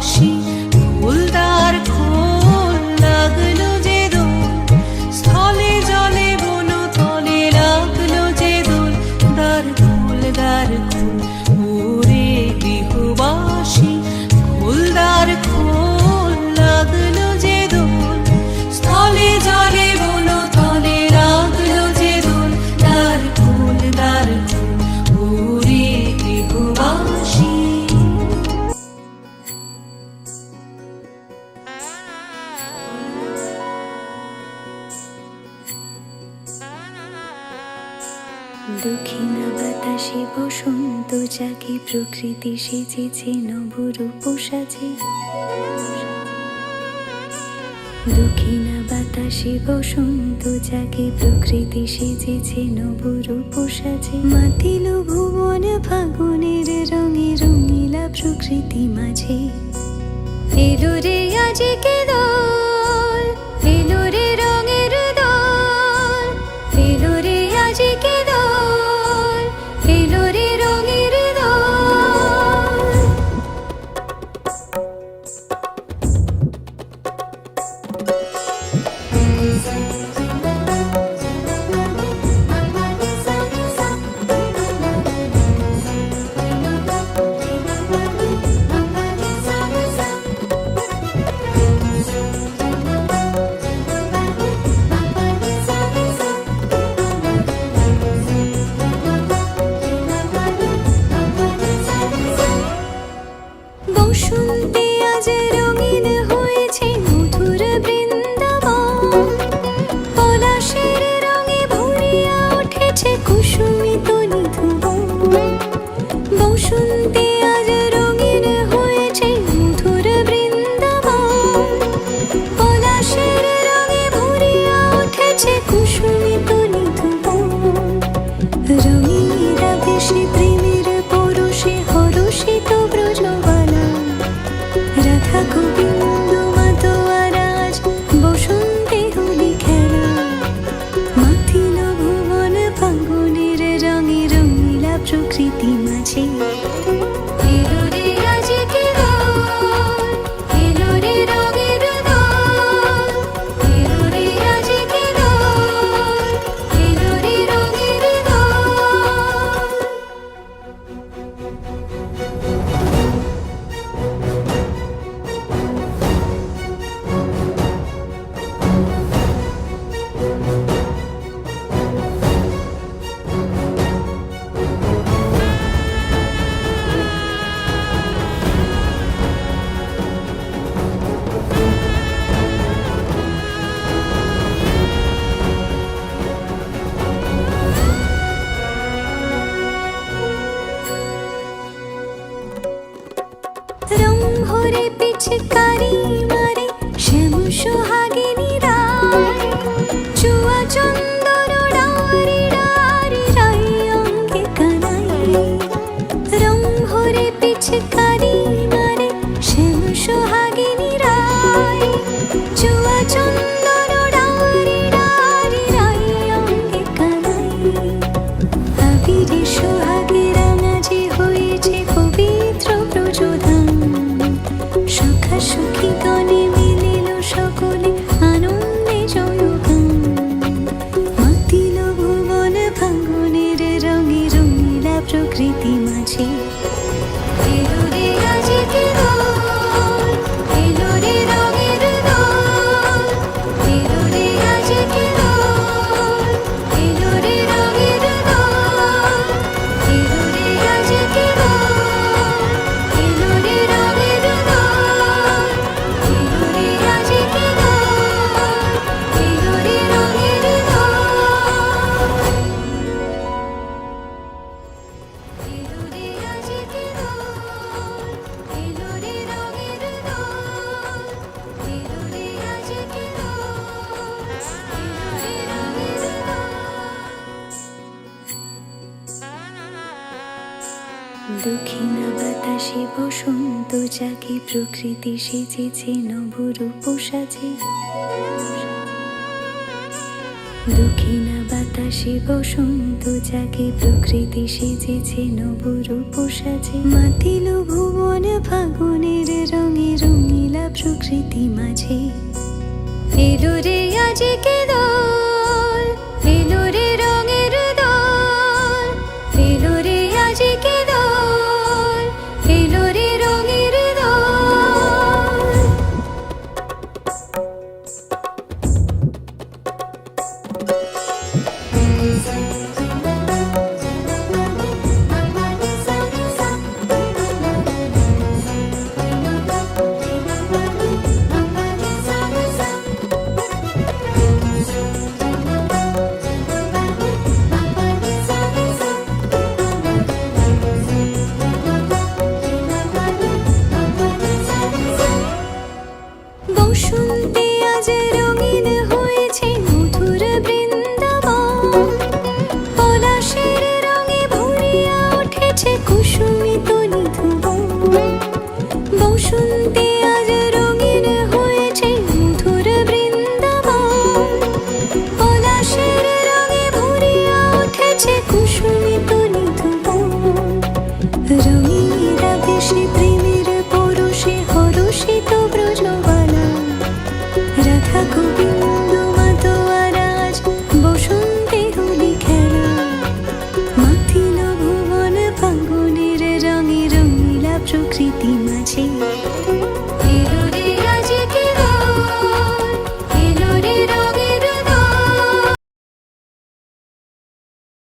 বাঁশি ফুলদার খোল লাগলো যে দোল স্থলে জলে বনতলে লাগলো যে দোল দার খোল ওরে গৃহবাসী ফুলদার খোল লাগলো যে দোল স্থলে জলে বনতলে লাগলো যে দোল দার খোল ওরে গৃহবাসী। দক্ষিণা বাতাসে বসন্ত জাগে প্রকৃতি সেজেছে নবরূপ সাজে। দক্ষিণা বাতাসে বসন্ত জাগে প্রকৃতি সেজেছে নবরূপ সাজে। মাতিল ভুবন ফাগুনের রঙে রঙিলা প্রকৃতি মাঝে। এলো রে আজকে দোল এলো রে রঙের দোল এলো রে আজকে দোল এলো রে রঙের দোল। বসন্তে আজ রঙিন হয়েছে মধুর বৃন্দাবন। পলাশের রঙে ভরিয়া উঠেছে কুসুমিত নিধুবন। বসন্তে আজ রঙিন হয়েছে মধুর বৃন্দাবন। পলাশের রঙে ভরিয়া উঠেছে কুসুমিত নিধুবন। রঙিনীরা বেশি প্রেমের পরশে হরষিত ব্রজবালা। রাধা গোবিন্দ মাতোয়ারাজ বসন্তে হোলি খেলা। মাতিল ভুবন ফাগুনের রঙে রঙিলা প্রকৃতি মাঝে। এলো রে আজকে দোল এলো রে রঙের দোল এলো রে আজকে দোল এলো রে রঙের দোল। রং ভরে পিচকারি মারে শ্যাম সোহাগিনী রায়। চুয়া চন্দন ডারি ডারি রাই অঙ্গে কানাই। রং ভরে পিচকারি মারে শ্যাম সোহাগিনী রায়। চুয়া চন্দন ডারি ডারি রাই অঙ্গে কানাই। আবিরে সোহাগেরা মাঝে হয়েছে পবিত্র ব্রজধাম। সখা সখী গণে মিলিল সকলে আনন্দে জয়গান। মাতিল ভুবন ফাগুনের রঙে রঙিলা প্রকৃতি মাঝে। এলো রে আজকে দোল এলো রে রঙের দোল এলো রে আজকে দোল এলো রে রঙের দোল এলো রে আজকে দোল এলো রে রঙের দোল এলো রে আজকে দোল এলো রে রঙের দোল এলো রে আজকে দোল এলো রে রঙের দোল এলো রে আজকে দোল এলো রে রঙের দোল। দক্ষিণা বাতাসে বসন্ত জাগে প্রকৃতি সেজেছে নবরূপ সাজে। দক্ষিণা বাতাসে বসন্ত জাগে, প্রকৃতি সেজেছে নবরূপ সাজে। মাতিল ভুবন ফাগুনের রঙে, রঙিলা প্রকৃতি মাঝে। এলো রে আজকে দোল,